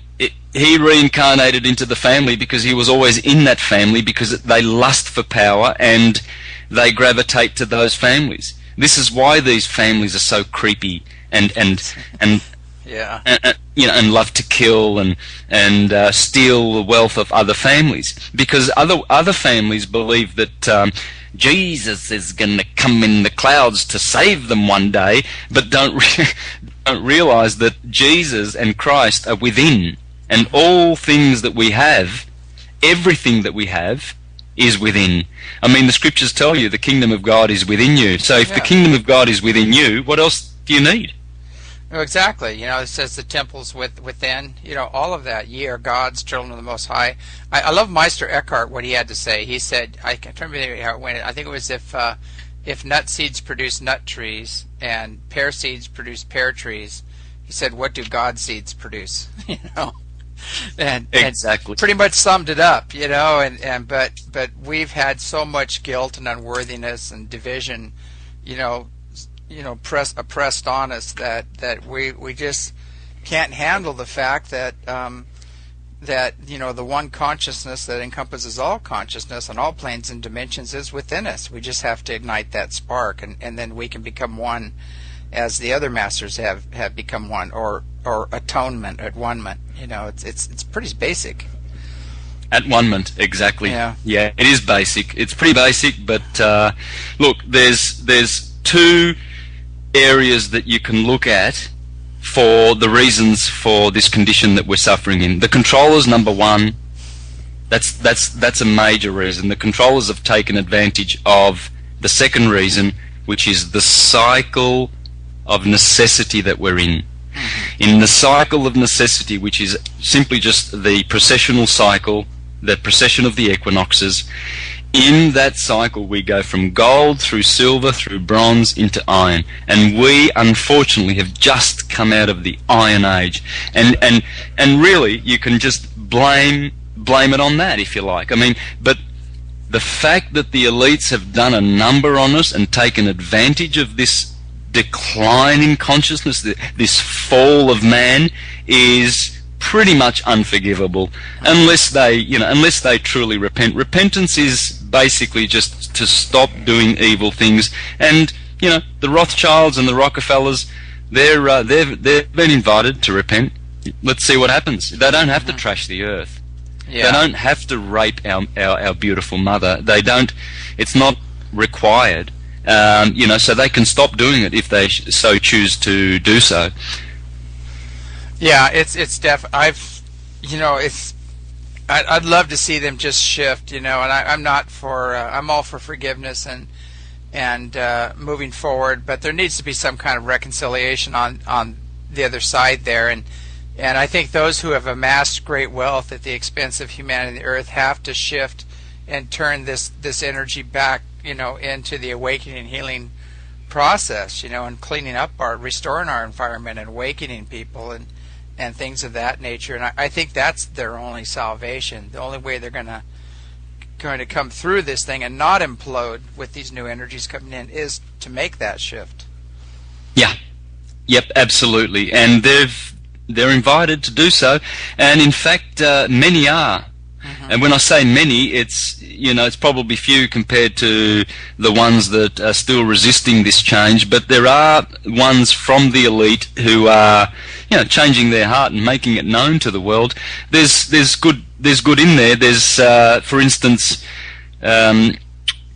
he reincarnated into the family because he was always in that family, because they lust for power and they gravitate to those families. This is why these families are so creepy and love to kill and steal the wealth of other families, because other families believe that Jesus is going to come in the clouds to save them one day, but don't realize that Jesus and Christ are within, and all things that we have, everything that we have, is within. I mean, the scriptures tell you the kingdom of God is within you. So if the kingdom of God is within you, what else do you need? Oh, exactly. It says the temple's within. All of that. Ye are God's children of the Most High. I love Meister Eckhart, what he had to say. He said, I can't remember how it went. I think it was if nut seeds produce nut trees and pear seeds produce pear trees, he said, what do God seeds produce? And exactly, pretty much summed it up. But we've had so much guilt and unworthiness and division, oppressed on us that we just can't handle the fact that the one consciousness that encompasses all consciousness on all planes and dimensions is within us. We just have to ignite that spark, and then we can become one, as the other masters have become one, or atonement, at one-ment. It's pretty basic. At one-ment, exactly. Yeah, it is basic. It's pretty basic, but look, there's 2 areas that you can look at for the reasons for this condition that we're suffering in. The controllers, number 1, That's a major reason. The controllers have taken advantage of the second reason, which is the cycle of necessity that we're in. In the cycle of necessity, which is simply just the precessional cycle, the precession of the equinoxes, in that cycle we go from gold through silver through bronze into iron, and we unfortunately have just come out of the Iron Age, and really you can just blame it on that if you like. I mean, but the fact that the elites have done a number on us and taken advantage of this decline in consciousness, this fall of man, is pretty much unforgivable unless they truly repent. Repentance is basically just to stop doing evil things. And the Rothschilds and the Rockefellers, they've been invited to repent. Let's see what happens. They don't have to trash the earth. Yeah. They don't have to rape our beautiful mother. They don't. It's not required. So they can stop doing it if they so choose to do so. Yeah, it's I'd love to see them just shift, and I'm all for forgiveness and moving forward, but there needs to be some kind of reconciliation on the other side there, and I think those who have amassed great wealth at the expense of humanity and the earth have to shift and turn this energy back, into the awakening and healing process, and cleaning up restoring our environment and awakening people and things of that nature. And I think that's their only salvation. The only way they're going to come through this thing and not implode with these new energies coming in is to make that shift. Yeah. Yep, absolutely. And they're invited to do so, and in fact many are. And when I say many, it's probably few compared to the ones that are still resisting this change, but there are ones from the elite who are changing their heart and making it known to the world. There's good in there. There's for instance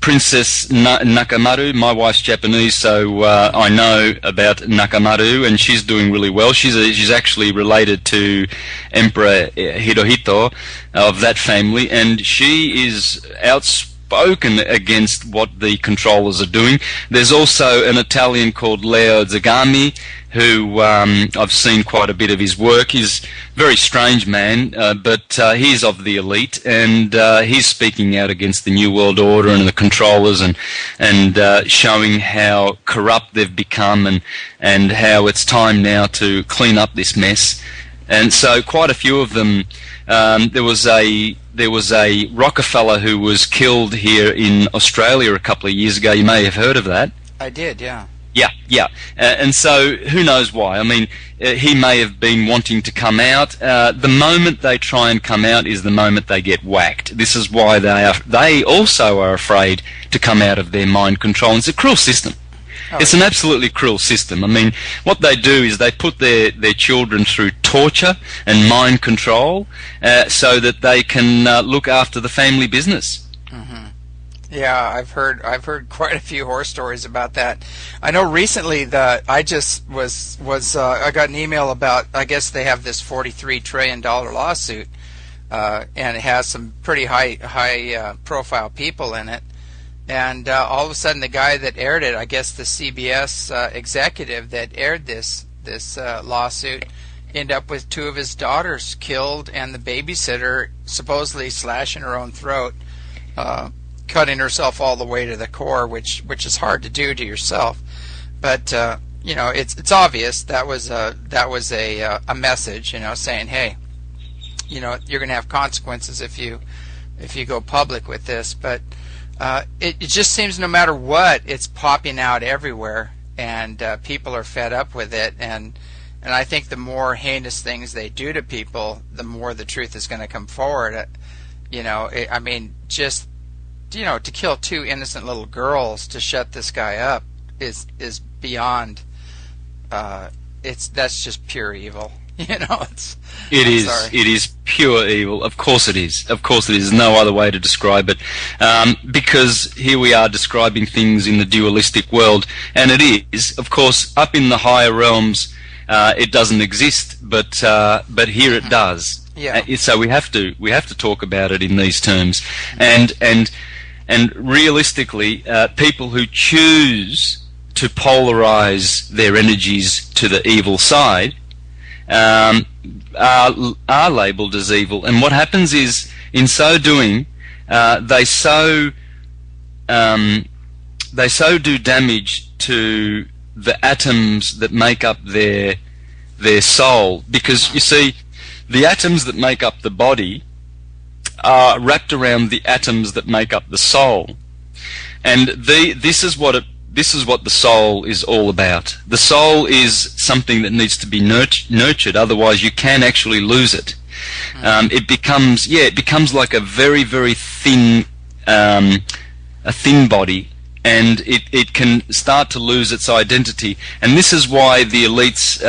Princess Nakamaru. My wife's Japanese, so I know about Nakamaru, and she's doing really well. She's actually related to Emperor Hirohito of that family, and she is outspoken against what the controllers are doing. There's also an Italian called Leo Zagami, who I've seen quite a bit of his work. He's a very strange man, but he's of the elite, and he's speaking out against the New World Order and the controllers, and showing how corrupt they've become, and how it's time now to clean up this mess. And so quite a few of them. There was a Rockefeller who was killed here in Australia a couple of years ago. You may have heard of that. I did, yeah. Yeah. And so who knows why? I mean, he may have been wanting to come out. The moment they try and come out is the moment they get whacked. This is why they also are afraid to come out of their mind control. It's a cruel system. Oh, it's an absolutely cruel system. I mean, what they do is they put their children through torture and mind control so that they can look after the family business. Yeah, I've heard quite a few horror stories about that. I know recently that I got an email about, I guess they have this $43 trillion lawsuit, and it has some pretty high profile people in it. And all of a sudden, the guy that aired it, I guess the CBS executive that aired this lawsuit, ended up with 2 of his daughters killed, and the babysitter supposedly slashing her own throat. Cutting herself all the way to the core, which is hard to do to yourself, but it's obvious that was a message, saying, hey, you're going to have consequences if you go public with this. But it just seems no matter what, it's popping out everywhere, and people are fed up with it, and I think the more heinous things they do to people, the more the truth is going to come forward. To kill 2 innocent little girls to shut this guy up is beyond. That's just pure evil. It is pure evil. Of course it is. There's no other way to describe it, because here we are describing things in the dualistic world, and it is, of course, up in the higher realms. it doesn't exist, but here it does. Yeah. So we have to talk about it in these terms, and realistically, people who choose to polarize their energies to the evil side are labeled as evil. And what happens is, in so doing, they so do damage to the atoms that make up their soul, because you see, the atoms that make up the body are wrapped around the atoms that make up the soul, and this is what the soul is all about. The soul is something that needs to be nurtured, otherwise you can actually lose it. It becomes like a very, very thin, a thin body, and it can start to lose its identity. And this is why the elites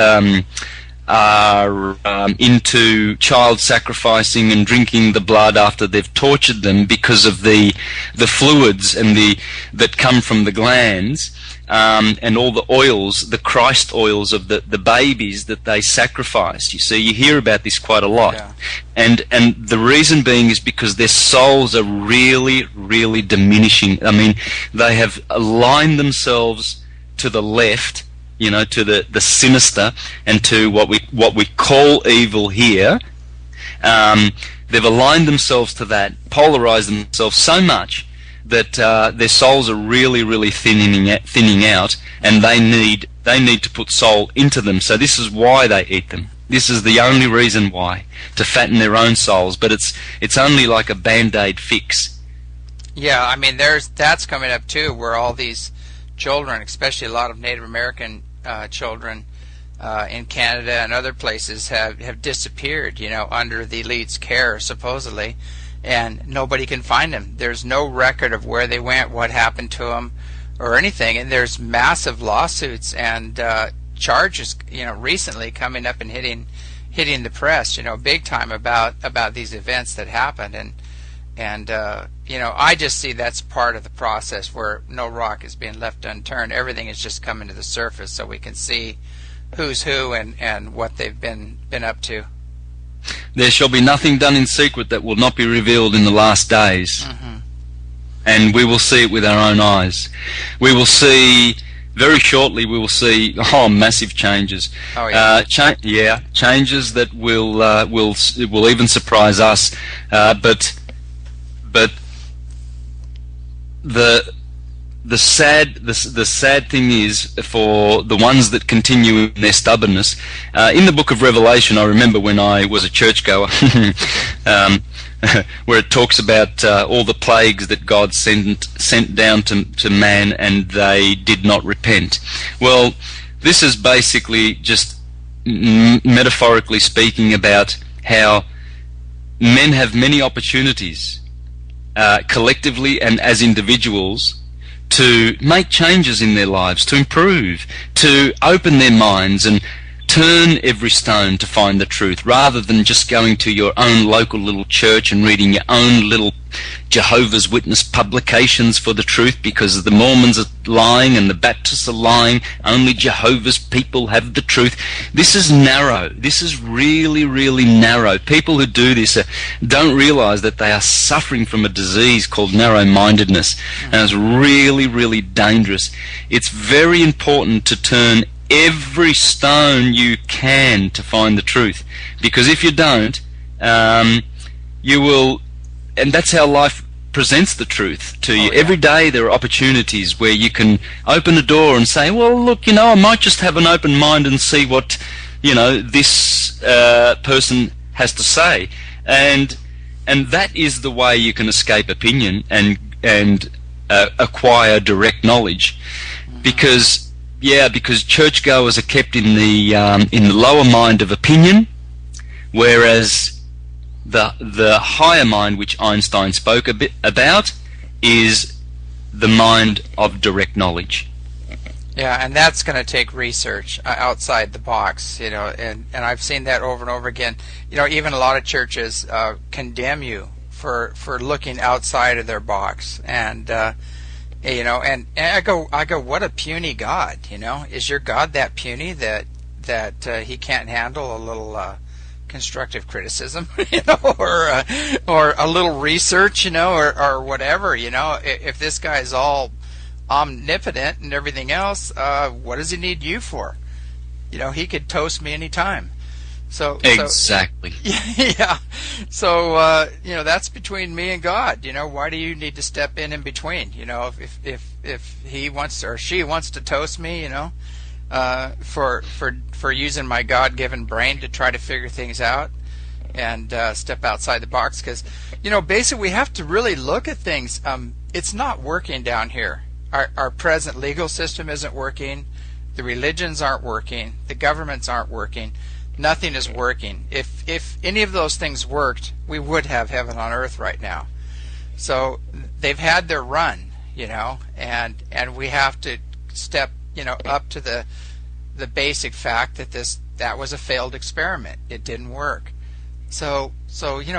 are into child sacrificing and drinking the blood after they've tortured them, because of the fluids and that come from the glands, and all the oils, the Christ oils of the babies that they sacrificed. You see, you hear about this quite a lot. Yeah. And the reason being is because their souls are really, really diminishing. I mean, they have aligned themselves to the left, you know, to the sinister, and to what we call evil here. They've aligned themselves to that, polarized themselves so much that their souls are really, really thinning out, and they need to put soul into them. So this is why they eat them. This is the only reason why, to fatten their own souls. But it's only like a Band-Aid fix. Yeah, I mean, that's coming up too, where all these children, especially a lot of Native American children in Canada and other places, have disappeared, you know, under the elite's care, supposedly, and nobody can find them. There's no record of where they went, what happened to them, or anything. And there's massive lawsuits and charges, you know, recently coming up and hitting the press, you know, big time about these events that happened. And you know, I just see that's part of the process where no rock is being left unturned. Everything is just coming to the surface so we can see who's who and what they've been up to. There shall be nothing done in secret that will not be revealed in the last days. Mm-hmm. And we will see it with our own eyes. We will see, very shortly, we will see massive changes. Oh, yeah. Changes that will even surprise us. But the sad thing is, for the ones that continue in their stubbornness, in the book of Revelation, I remember when I was a churchgoer, where it talks about all the plagues that God sent down to man, and they did not repent. Well, this is basically just metaphorically speaking about how men have many opportunities, collectively and as individuals, to make changes in their lives, to improve, to open their minds and turn every stone to find the truth, rather than just going to your own local little church and reading your own little Jehovah's Witness publications for the truth, because the Mormons are lying and the Baptists are lying. Only Jehovah's people have the truth. This is narrow. This is really, really narrow. People who do this don't realize that they are suffering from a disease called narrow-mindedness, and it's really, really dangerous. It's very important to turn every stone you can to find the truth, because if you don't, you will, and that's how life presents the truth to you. Every day there are opportunities where you can open a door and say, well, look, you know, I might just have an open mind and see what, you know, this person has to say, and that is the way you can escape opinion and acquire direct knowledge, because churchgoers are kept in the lower mind of opinion, whereas the higher mind, which Einstein spoke a bit about, is the mind of direct knowledge. Yeah, and that's going to take research outside the box, you know, and I've seen that over and over again. You know, even a lot of churches condemn you for looking outside of their box, and you know, and I go, what a puny God, you know? Is your God that puny that that he can't handle a little constructive criticism, or a little research, or whatever, If this guy's all omnipotent and everything else, what does he need you for? He could toast me anytime. So exactly. Yeah. So that's between me and God. Why do you need to step in between? If he wants or she wants to toast me, for using my God-given brain to try to figure things out and step outside the box, because basically we have to really look at things. It's not working down here. Our present legal system isn't working. The religions aren't working. The governments aren't working. Nothing is working. If any of those things worked, we would have heaven on earth right now. So they've had their run, and we have to step, up to the basic fact that was a failed experiment. It didn't work. So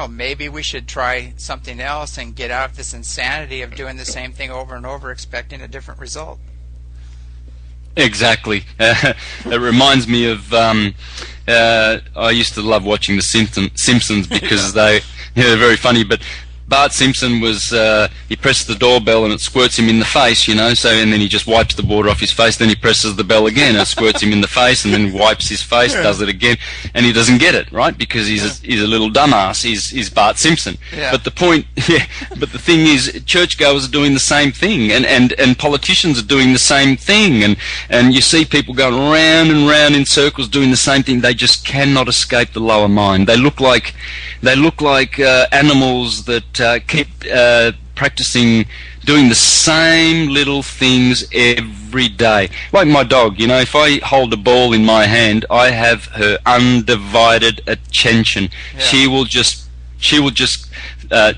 maybe we should try something else and get out of this insanity of doing the same thing over and over, expecting a different result. Exactly. It reminds me of I used to love watching the Simpsons because they're very funny. But Bart Simpson was he presses the doorbell and it squirts him in the face, so and then he just wipes the water off his face. Then he presses the bell again and it squirts him in the face, and then wipes his face, does it again, and he doesn't get it, right? Because he's a little dumbass. He's Bart Simpson. Yeah. But the thing is, churchgoers are doing the same thing, and politicians are doing the same thing, and you see people going round and round in circles doing the same thing. They just cannot escape the lower mind. They look like animals that keep practicing doing the same little things every day. Like my dog, if I hold a ball in my hand, I have her undivided attention. Yeah. She will just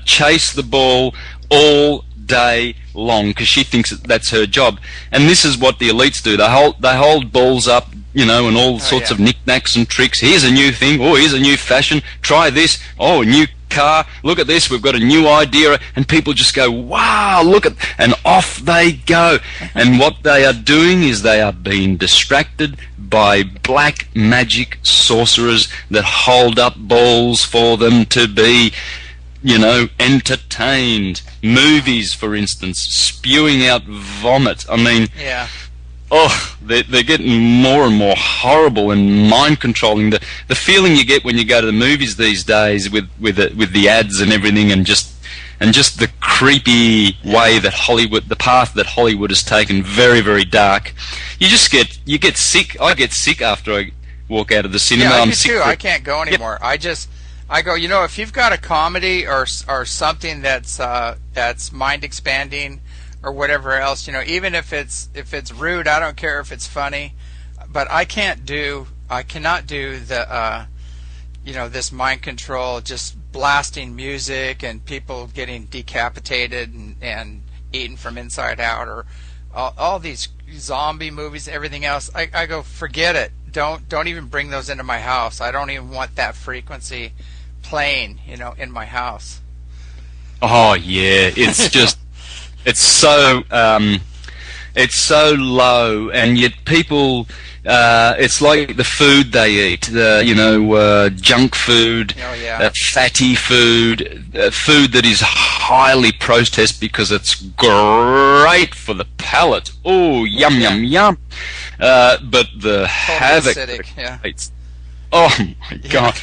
chase the ball all day long because she thinks that's her job. And this is what the elites do. They hold balls up, and all sorts of knickknacks and tricks. Here's a new thing. Oh, here's a new fashion. Try this. Oh, a new car. Look at this. We've got a new idea. And people just go, wow, look at, and off they go. And what they are doing is they are being distracted by black magic sorcerers that hold up balls for them to be, entertained. Movies, for instance, spewing out vomit. I mean, yeah. Oh, they're getting more and more horrible and mind controlling. The feeling you get when you go to the movies these days with the ads and everything, and just the creepy way that the path that Hollywood has taken, very, very dark. You get sick. I get sick after I walk out of the cinema. Yeah, I do too. I can't go anymore. Yep. I go, if you've got a comedy or something that's mind expanding or whatever else, even if it's rude, I don't care if it's funny, but I cannot do the this mind control, just blasting music and people getting decapitated and eaten from inside out, or all these zombie movies, everything else. I go, forget it. Don't even bring those into my house. I don't even want that frequency playing, in my house. Oh yeah, it's just it's so low, and yet people, it's like the food they eat, junk food, fatty food, food that is highly processed because it's great for the palate. Oh, yum, yum, yum. But the havoc it creates. Oh my God.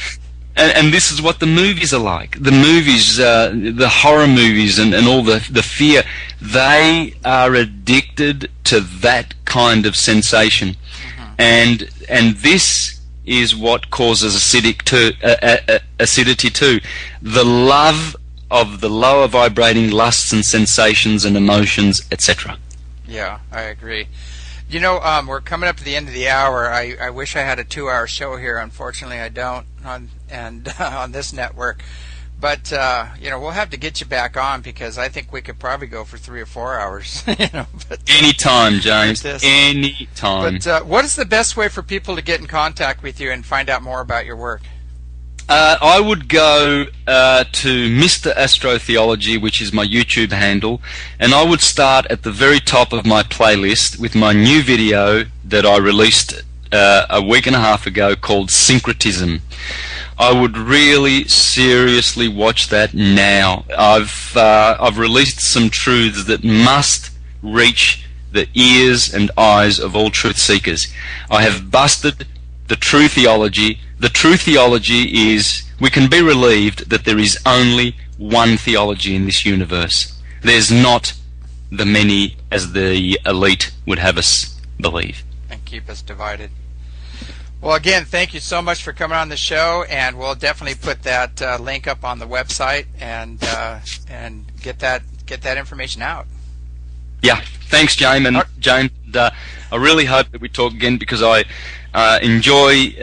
And this is what the movies are like. The movies, the horror movies and all the fear, they are addicted to that kind of sensation. Mm-hmm. And this is what causes acidity too. The love of the lower vibrating lusts and sensations and emotions, etc. Yeah, I agree. We're coming up to the end of the hour. I wish I had a 2-hour show here. Unfortunately, I don't on this network. But we'll have to get you back on, because I think we could probably go for 3 or 4 hours. Anytime, James. Anytime. But what is the best way for people to get in contact with you and find out more about your work? I would go to Mr. Astro-theology, which is my YouTube handle, and I would start at the very top of my playlist with my new video that I released a week and a half ago called Syncretism. I would really seriously watch that now. I've released some truths that must reach the ears and eyes of all truth seekers. I have busted the true theology. The true theology is, we can be relieved that there is only one theology in this universe. There's not the many as the elite would have us believe. And keep us divided. Well, again, thank you so much for coming on the show, and we'll definitely put that link up on the website and get that information out. Yeah, thanks, James. And James, I really hope that we talk again, because I enjoy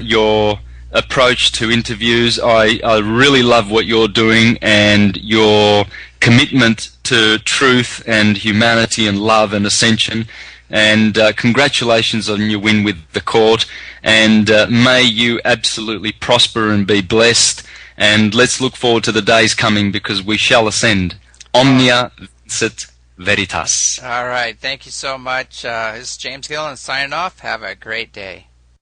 your approach to interviews. I really love what you're doing and your commitment to truth and humanity and love and ascension. And congratulations on your win with the court. And may you absolutely prosper and be blessed. And let's look forward to the days coming, because we shall ascend. Omnia vincit veritas. All right. Thank you so much. This is James Gilliland signing off. Have a great day.